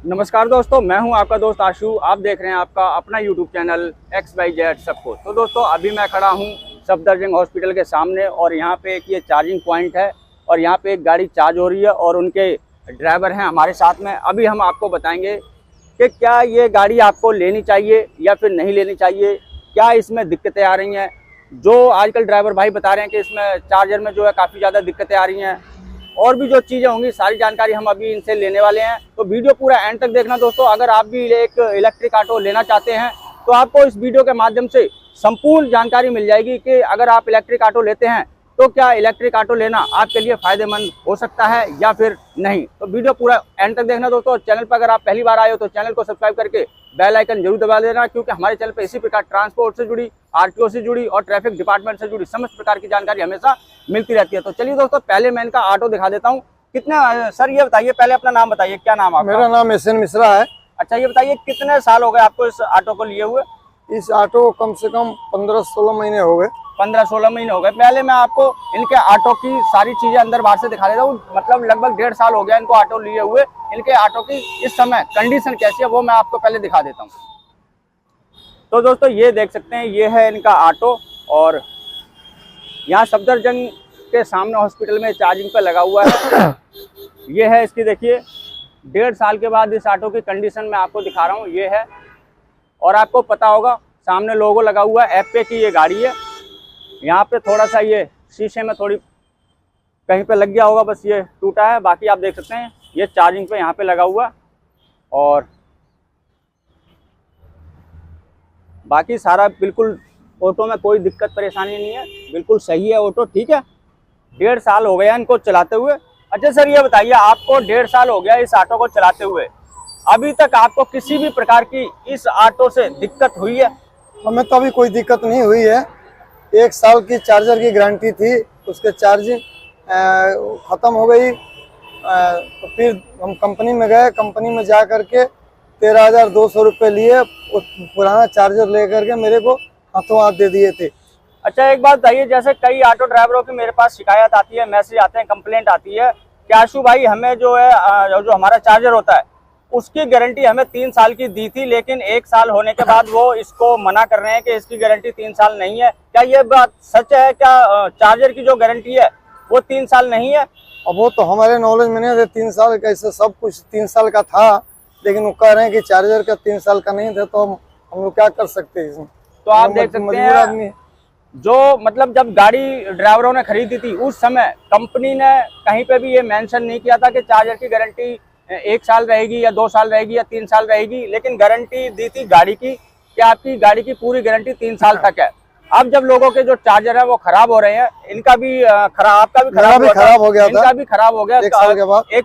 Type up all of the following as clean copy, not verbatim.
नमस्कार दोस्तों, मैं हूं आपका दोस्त आशु। आप देख रहे हैं आपका अपना यूट्यूब चैनल XYZ सबको। तो दोस्तों, अभी मैं खड़ा हूं सफदरजंग हॉस्पिटल के सामने और यहां पे एक ये चार्जिंग पॉइंट है और यहां पे एक गाड़ी चार्ज हो रही है और उनके ड्राइवर हैं हमारे साथ में। अभी हम आपको बताएंगे कि क्या ये गाड़ी आपको लेनी चाहिए या फिर नहीं लेनी चाहिए, क्या इसमें दिक्कतें आ रही हैं। जो आजकल ड्राइवर भाई बता रहे हैं कि इसमें चार्जर में जो है काफ़ी ज़्यादा दिक्कतें आ रही हैं, और भी जो चीज़ें होंगी सारी जानकारी हम अभी इनसे लेने वाले हैं। तो वीडियो पूरा एंड तक देखना दोस्तों। अगर आप भी एक इलेक्ट्रिक ऑटो लेना चाहते हैं तो आपको इस वीडियो के माध्यम से संपूर्ण जानकारी मिल जाएगी कि अगर आप इलेक्ट्रिक ऑटो लेते हैं तो क्या इलेक्ट्रिक ऑटो लेना आपके लिए फ़ायदेमंद हो सकता है या फिर नहीं। तो वीडियो पूरा एंड तक देखना दोस्तों। चैनल पर अगर आप पहली बार आए हो तो चैनल को सब्सक्राइब करके बेल आइकन जरूर दबा देना, क्योंकि हमारे चैनल पर इसी प्रकार ट्रांसपोर्ट से जुड़ी, RTO से जुड़ी और ट्रैफिक डिपार्टमेंट से जुड़ी समस्त प्रकार की जानकारी हमेशा मिलती रहती है। तो चलिए दोस्तों, पहले मैं इनका ऑटो दिखा देता हूँ। कितना सर, ये बताइए, पहले अपना नाम बताइए, क्या नाम आपका? मेरा नाम SN मिश्रा है। अच्छा, ये बताइए कितने साल हो गए आपको इस ऑटो को लिए हुए? इस ऑटो को कम से कम 15-16 महीने हो गए। 15-16 महीने हो गए। पहले मैं आपको इनके ऑटो की सारी चीजें अंदर बाहर से दिखा देता हूँ। मतलब लगभग 1.5 साल हो गया इनको ऑटो लिए हुए। इनके ऑटो की इस समय कंडीशन कैसी है वो मैं आपको पहले दिखा देता हूँ। तो दोस्तों, ये देख सकते हैं, ये है इनका ऑटो और यहाँ सफदरजंग के सामने हॉस्पिटल में चार्जिंग पे लगा हुआ है। ये है इसकी, देखिए 1.5 साल के बाद इस ऑटो की कंडीशन मैं आपको दिखा रहा हूँ। ये है, और आपको पता होगा सामने लोगो लगा हुआ है, एफ पे की ये गाड़ी है। यहाँ पे थोड़ा सा ये शीशे में थोड़ी कहीं पे लग गया होगा, बस ये टूटा है। बाकी आप देख सकते हैं ये चार्जिंग पे यहाँ पे लगा हुआ, और बाकी सारा बिल्कुल ऑटो में कोई दिक्कत परेशानी नहीं है, बिल्कुल सही है ऑटो। ठीक है, 1.5 साल हो गया इनको चलाते हुए। अच्छा सर, ये बताइए, आपको 1.5 साल हो गया इस ऑटो को चलाते हुए, अभी तक आपको किसी भी प्रकार की इस ऑटो से दिक्कत हुई है? हमें तो अभी कोई दिक्कत नहीं हुई है। 1 साल की चार्जर की गारंटी थी, उसके चार्जिंग ख़त्म हो गई। तो फिर हम कंपनी में गए, कंपनी में जा करके 13,200 रुपये लिए। उस पुराना चार्जर ले करके मेरे को हाथों हाथ दे दिए थे। अच्छा, एक बात बताइए, जैसे कई ऑटो ड्राइवरों की मेरे पास शिकायत आती है, मैसेज आते हैं, कंप्लेंट आती है कि आशु भाई हमें जो है जो हमारा चार्जर होता है उसकी गारंटी हमें 3 साल की दी थी, लेकिन 1 साल होने के बाद वो इसको मना कर रहे हैं कि इसकी गारंटी 3 साल नहीं है। क्या ये बात सच है? क्या चार्जर की जो गारंटी है वो 3 साल नहीं है? अब वो तो हमारे नॉलेज में नहीं थे। 3 साल कैसे, सब कुछ 3 साल का था, लेकिन वो कह रहे हैं कि चार्जर का 3 साल का नहीं था। तो हम लोग क्या कर सकते हैं इसमें? तो आप देख सकते हैं, जो मतलब जब गाड़ी ड्राइवरों ने खरीदी थी उस समय कंपनी ने कहीं पे भी ये मेंशन नहीं किया था कि चार्जर की गारंटी 1 साल रहेगी या 2 साल रहेगी या 3 साल रहेगी, लेकिन गारंटी दी थी गाड़ी की कि आपकी गाड़ी की पूरी गारंटी 3 साल तक है। अब जब लोगों के जो चार्जर है वो खराब हो रहे हैं, इनका भी खराब, आपका भी खराब हो गया, इनका भी खराब हो गया 1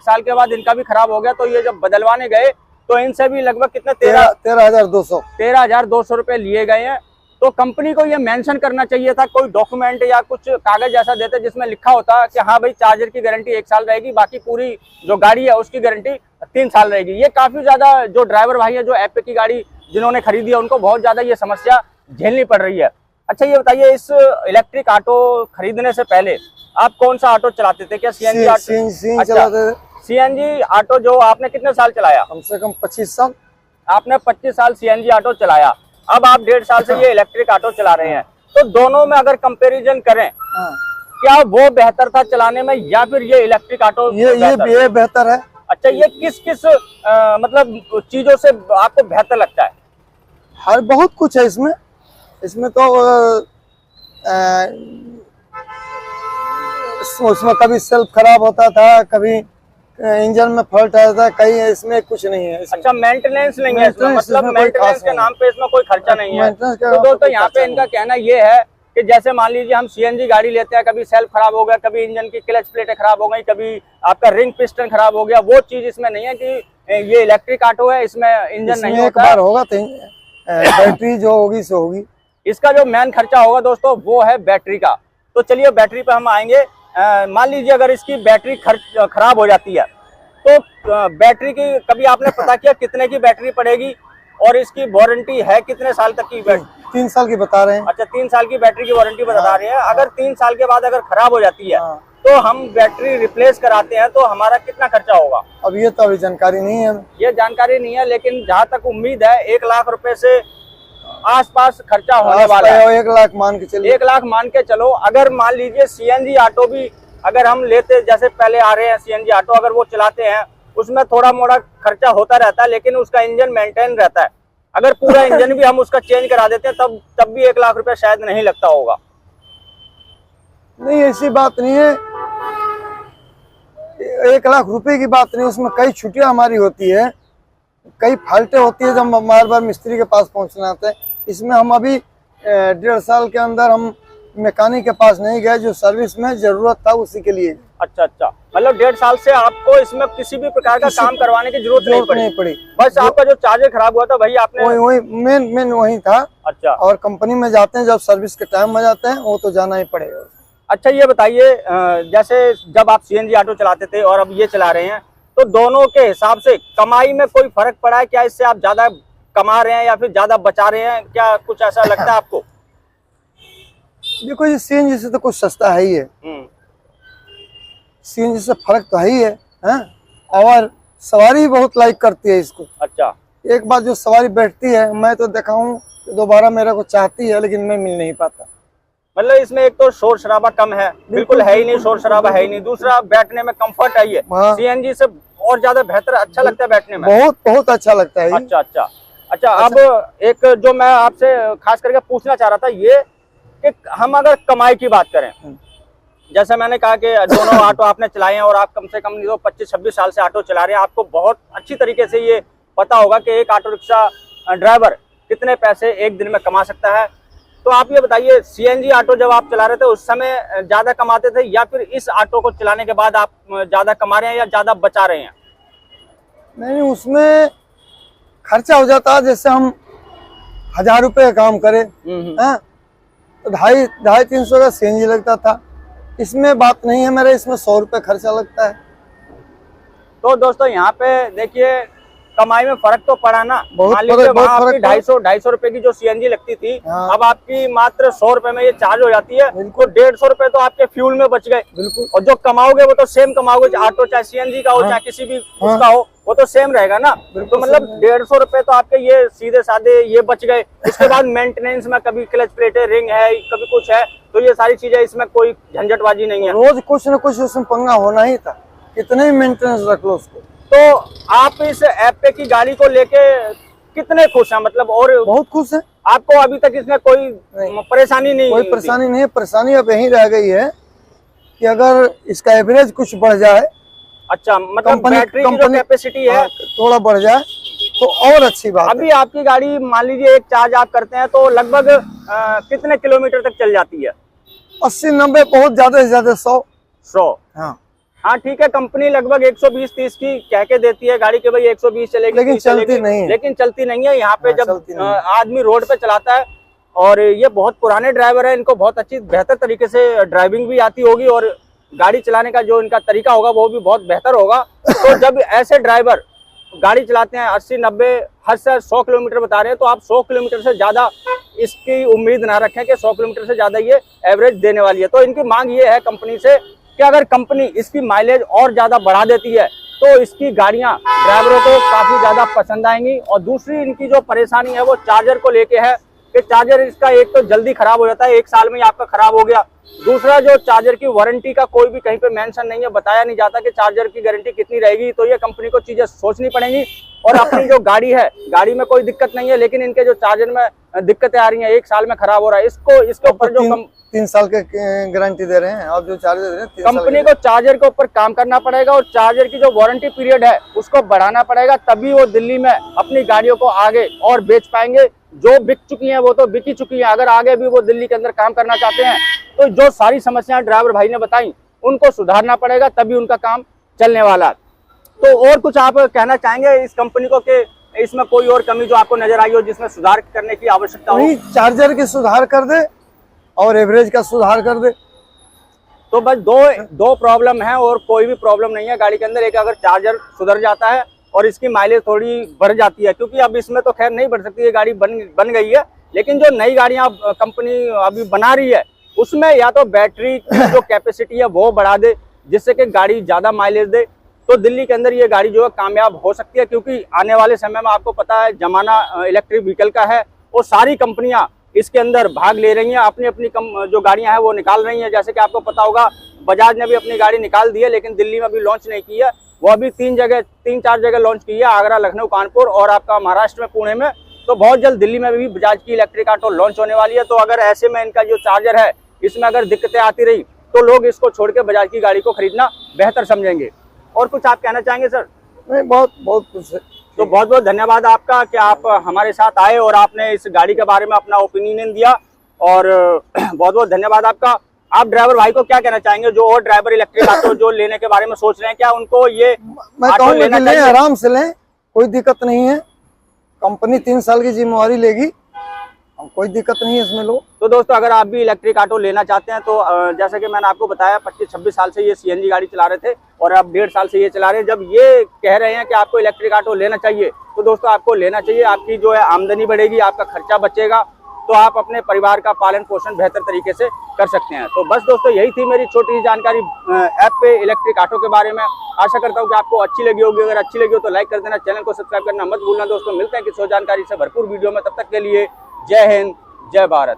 साल के बाद इनका भी खराब हो गया। तो ये जब बदलवाने गए तो इनसे भी लगभग कितने 13,200 रुपये लिए गए हैं। तो कंपनी को ये मेंशन करना चाहिए था, कोई डॉक्यूमेंट या कुछ कागज ऐसा देते जिसमें लिखा होता कि हाँ भाई चार्जर की गारंटी 1 साल रहेगी, बाकी पूरी जो गाड़ी है उसकी गारंटी 3 साल रहेगी। ये काफी ज्यादा जो ड्राइवर भाई है जो एफ पे की गाड़ी जिन्होंने खरीदी है उनको बहुत ज्यादा ये समस्या झेलनी पड़ रही है। अच्छा, ये बताइए, इस इलेक्ट्रिक ऑटो खरीदने से पहले आप कौन सा ऑटो चलाते थे? क्या CNG ऑटो चलाते थे? CNG ऑटो जो आपने कितने साल चलाया? कम से कम 25 साल। आपने 25 साल CNG ऑटो चलाया। अब आप 1.5 साल से ये इलेक्ट्रिक ऑटो चला रहे हैं, तो दोनों में अगर कंपैरिजन करें, क्या वो बेहतर था चलाने में या फिर ये इलेक्ट्रिक ऑटो? ये बेहतर है। अच्छा, ये किस किस मतलब चीजों से आपको बेहतर लगता है? हर बहुत कुछ है इसमें। इसमें तो उसमें कभी सेल्फ खराब होता था, कभी इंजन में फॉल्ट आया था, कहीं इसमें कुछ नहीं है। अच्छा, मेंटेनेंस नहीं है इसमें, मतलब मेंटेनेंस के नाम पे इसमें कोई खर्चा नहीं है। तो दोस्तों, यहाँ पे इनका कहना ये है कि जैसे मान लीजिए हम CNG गाड़ी लेते हैं, कभी सेल्फ खराब हो गया, कभी इंजन की क्लच प्लेटें खराब हो गई, कभी आपका रिंग पिस्टन खराब हो गया, वो चीज इसमें नहीं है कि ये इलेक्ट्रिक ऑटो है इसमें इंजन नहीं होता। एक बार होगा तो बैटरी जो होगी सो होगी। इसका जो मेन खर्चा होगा दोस्तों वो है बैटरी का। तो चलिए बैटरी पे हम आएंगे। मान लीजिए अगर इसकी बैटरी खराब हो जाती है तो बैटरी की कभी आपने पता किया कितने की बैटरी पड़ेगी और इसकी वारंटी है कितने साल तक की? 3 साल की बता रहे हैं। अच्छा, 3 साल की बैटरी की वारंटी बता रहे हैं। अगर 3 साल के बाद अगर खराब हो जाती है तो हम बैटरी रिप्लेस कराते हैं तो हमारा कितना खर्चा होगा? अब ये तो अभी जानकारी नहीं है। ये जानकारी नहीं है, लेकिन जहाँ तक उम्मीद है 1 लाख रुपए से आसपास खर्चा होने वाला है। 1 लाख मान के चलिए। 1 लाख मान के चलो। अगर मान लीजिए सीएनजी ऑटो भी अगर हम लेते, जैसे पहले आ रहे हैं सीएनजी ऑटो, अगर वो चलाते हैं उसमें थोड़ा मोड़ा खर्चा होता रहता है, लेकिन उसका इंजन मेंटेन रहता है। अगर पूरा इंजन भी हम उसका चेंज करा देते हैं तब भी 1 लाख रुपया शायद नहीं लगता होगा। नहीं, ऐसी बात नहीं है। 1 लाख रुपए की बात नहीं, उसमें कई छुट्टियां हमारी होती है, कई फाल्टें होती है जब हम बार बार मिस्त्री के पास पहुंचना आता है। इसमें हम अभी 1.5 साल के अंदर हम मैकेनिक के पास नहीं गए, जो सर्विस में जरूरत था उसी के लिए। अच्छा, मतलब 1.5 साल से आपको इसमें किसी भी प्रकार का काम करवाने की जरूरत नहीं पड़ी। बस आपका जो चार्जर खराब हुआ था वही आपने वही मेन वही था। अच्छा, और कंपनी में जाते हैं जब सर्विस के टाइम में जाते हैं, वो तो जाना ही पड़ेगा। अच्छा, ये बताइए, जैसे जब आप सीएनजी ऑटो चलाते थे और अब ये चला रहे हैं, तो दोनों के हिसाब से कमाई में कोई फर्क पड़ा है क्या? इससे आप ज्यादा कमा रहे हैं या फिर ज्यादा बचा रहे हैं क्या? कुछ ऐसा लगता है आपको? देखो, ये सीएनजी से तो कुछ सस्ता है ही है। सीएनजी से फर्क तो है ही है, और सवारी बहुत लाइक करती है इसको। अच्छा, एक बार जो सवारी बैठती है, मैं तो देखा हूँ दोबारा मेरे को चाहती है, लेकिन मैं मिल नहीं पाता। मतलब इसमें एक तो शोर शराबा कम है, बिल्कुल है ही नहीं, शोर शराबा है ही नहीं। दूसरा, बैठने में कंफर्ट है। सीएनजी से और ज्यादा बेहतर अच्छा लगता है बैठने में। बहुत अच्छा लगता है। अच्छा, अब एक जो मैं आपसे खास करके पूछना चाह रहा था, ये कि हम अगर कमाई की बात करें, जैसे मैंने कहा कि दोनों ऑटो आपने चलाए हैं और आप कम से कम 25-26 साल से ऑटो चला रहे हैं, आपको बहुत अच्छी तरीके से ये पता होगा कि एक ऑटो रिक्शा ड्राइवर कितने पैसे एक दिन में कमा सकता है। तो आप ये बताइए, सीएनजी ऑटो जब आप चला रहे थे उस समय ज्यादा कमाते थे, या फिर इस ऑटो को चलाने के बाद आप ज्यादा कमा रहे हैं या ज्यादा बचा रहे हैं? नहीं, उसमें खर्चा हो जाता है। जैसे हम 1000 रुपए का काम करें, तो 250-300 का सीएनजी लगता था। इसमें बात नहीं है मेरा, इसमें 100 रुपए खर्चा लगता है। तो दोस्तों, यहाँ पे देखिए, कमाई में फर्क तो पड़ा ना। बहुत आपकी 250 रुपए की जो सीएनजी लगती थी, अब आपकी मात्र 100 रुपए में ये चार्ज हो जाती है। तो 150 रुपए तो आपके फ्यूल में बच गए। बिल्कुल। और जो कमाओगे वो तो सेम कमाओगे, ऑटो चाहे सीएनजी का हो चाहे किसी भी उसका हो, वो तो सेम रहेगा ना। तो मतलब 150 रुपए तो आपके ये सीधे साधे ये बच गए। उसके बाद मेंटेनेंस में कभी क्लच प्लेट है, रिंग है, कभी कुछ है, तो ये सारी चीजें, इसमें कोई झंझटबाजी नहीं है। रोज कुछ न कुछ उसमें पंगा होना ही था, कितने भी मेंटेनेंस रख लो उसको। तो आप इस ऐप पे की गाड़ी को लेके कितने खुश हैं? मतलब और बहुत खुश है। आपको अभी तक इसमें कोई परेशानी नहीं? कोई परेशानी नहीं है। परेशानी अब यही रह गई है कि अगर इसका एवरेज कुछ बढ़ जाए, अच्छा, मतलब बैटरी की जो कैपेसिटी है थोड़ा बढ़ जाए तो और अच्छी बात। अभी आपकी गाड़ी मान लीजिए एक चार्ज आप करते हैं तो लगभग कितने किलोमीटर तक चल जाती है? 80-90, बहुत ज्यादा से ज्यादा 100। हाँ, ठीक है। कंपनी लगभग 120-130 की कह के देती है गाड़ी के, भाई 120 चलेगी, लेकिन चलती नहीं है। लेकिन चलती नहीं है। यहाँ पे जब आदमी रोड पे चलाता है, और ये बहुत पुराने ड्राइवर है, इनको बहुत अच्छी बेहतर तरीके से ड्राइविंग भी आती होगी और गाड़ी चलाने का जो इनका तरीका होगा वो भी बहुत बेहतर होगा। तो जब ऐसे ड्राइवर गाड़ी चलाते हैं 80-90, हद से 100 किलोमीटर बता रहे हैं, तो आप 100 किलोमीटर से ज्यादा इसकी उम्मीद ना रखें कि 100 किलोमीटर से ज्यादा ये एवरेज देने वाली है। तो इनकी मांग ये है कंपनी से कि अगर कंपनी इसकी माइलेज और ज्यादा बढ़ा देती है तो इसकी गाड़ियां ड्राइवरों को काफी ज्यादा पसंद आएंगी। और दूसरी इनकी जो परेशानी है वो चार्जर को लेके है कि चार्जर इसका एक तो जल्दी खराब हो जाता है, 1 साल में ही आपका खराब हो गया। दूसरा, जो चार्जर की वारंटी का कोई भी कहीं पे मेंशन नहीं है, बताया नहीं जाता कि चार्जर की गारंटी कितनी रहेगी। तो ये कंपनी को चीजें सोचनी पड़ेंगी। और अपनी जो गाड़ी है, गाड़ी में कोई दिक्कत नहीं है, लेकिन इनके जो चार्जर में दिक्कतें आ रही हैं, 1 साल में खराब हो रहा है, इसके ऊपर जो 3 साल के गारंटी दे रहे हैं आप, जो चार्जर दे रहे हैं, कंपनी को चार्जर के ऊपर काम करना पड़ेगा और चार्जर की जो वारंटी पीरियड है उसको बढ़ाना पड़ेगा, तभी वो दिल्ली में अपनी गाड़ियों को आगे और बेच पाएंगे। जो बिक चुकी हैं वो तो बिक ही चुकी हैं, अगर आगे भी वो दिल्ली के अंदर काम करना चाहते हैं तो जो सारी समस्याएं ड्राइवर भाई ने बताई उनको सुधारना पड़ेगा, तभी उनका काम चलने वाला। तो और कुछ आप कहना चाहेंगे इस कंपनी को कि इसमें कोई और कमी जो आपको नजर आई हो जिसमें सुधार करने की आवश्यकता हो? चार्जर की सुधार कर दे और एवरेज का सुधार कर दे। तो बस दो प्रॉब्लम है और कोई भी प्रॉब्लम नहीं है गाड़ी के अंदर। एक, अगर चार्जर सुधर जाता है और इसकी माइलेज थोड़ी बढ़ जाती है, क्योंकि अब इसमें तो खैर नहीं बढ़ सकती, ये गाड़ी बन गई है, लेकिन जो नई गाड़ियां कंपनी अभी बना रही है उसमें या तो बैटरी की जो कैपेसिटी है वो बढ़ा दे जिससे कि गाड़ी ज़्यादा माइलेज दे, तो दिल्ली के अंदर ये गाड़ी जो है कामयाब हो सकती है। क्योंकि आने वाले समय में आपको पता है जमाना इलेक्ट्रिक व्हीकल का है और सारी कंपनियां इसके अंदर भाग ले रही हैं, अपनी अपनी जो गाड़ियां हैं वो निकाल रही हैं। जैसे कि आपको पता होगा बजाज ने भी अपनी गाड़ी निकाल दी है, लेकिन दिल्ली में अभी लॉन्च नहीं की है। वो अभी 3-4 जगह लॉन्च की है, आगरा, लखनऊ, कानपुर और आपका महाराष्ट्र में पुणे में। तो बहुत जल्द दिल्ली में भी बजाज की इलेक्ट्रिक ऑटो लॉन्च होने वाली है। तो अगर ऐसे में इनका जो चार्जर है इसमें अगर दिक्कतें आती रही तो लोग इसको छोड़ के बजाज की गाड़ी को खरीदना बेहतर समझेंगे। और कुछ आप कहना चाहेंगे सर? नहीं, बहुत कुछ है। तो बहुत बहुत धन्यवाद आपका कि आप हमारे साथ आए और आपने इस गाड़ी के बारे में अपना ओपिनियन दिया, और बहुत बहुत धन्यवाद आपका। आप ड्राइवर भाई को क्या कहना चाहेंगे जो और ड्राइवर इलेक्ट्रिक ऑटो जो लेने के बारे में सोच रहे हैं, क्या उनको ये मैं ऑटो कहूँगा लेना कि लें, चाहिए? आराम से लें, कोई दिक्कत नहीं है। कंपनी 3 साल की जिम्मेवारी लेगी, कोई दिक्कत नहीं है इसमें। लो तो दोस्तों अगर आप भी इलेक्ट्रिक ऑटो लेना चाहते हैं तो जैसा कि मैंने आपको बताया 25-26 साल से ये सीएनजी गाड़ी चला रहे थे और अब 1.5 साल से ये चला रहे हैं। जब ये कह रहे हैं कि आपको इलेक्ट्रिक ऑटो लेना चाहिए तो दोस्तों आपको लेना चाहिए। आपकी जो है आमदनी बढ़ेगी, आपका खर्चा बचेगा, तो आप अपने परिवार का पालन पोषण बेहतर तरीके से कर सकते हैं। तो बस दोस्तों यही थी मेरी छोटी सी जानकारी ऐप पे इलेक्ट्रिक ऑटो के बारे में। आशा करता हूँ कि आपको अच्छी लगी होगी। अगर अच्छी लगी हो तो लाइक कर देना, चैनल को सब्सक्राइब करना मत भूलना। दोस्तों मिलते हैं किसी और जानकारी से भरपूर वीडियो में, तब तक के लिए जय हिंद, जय भारत।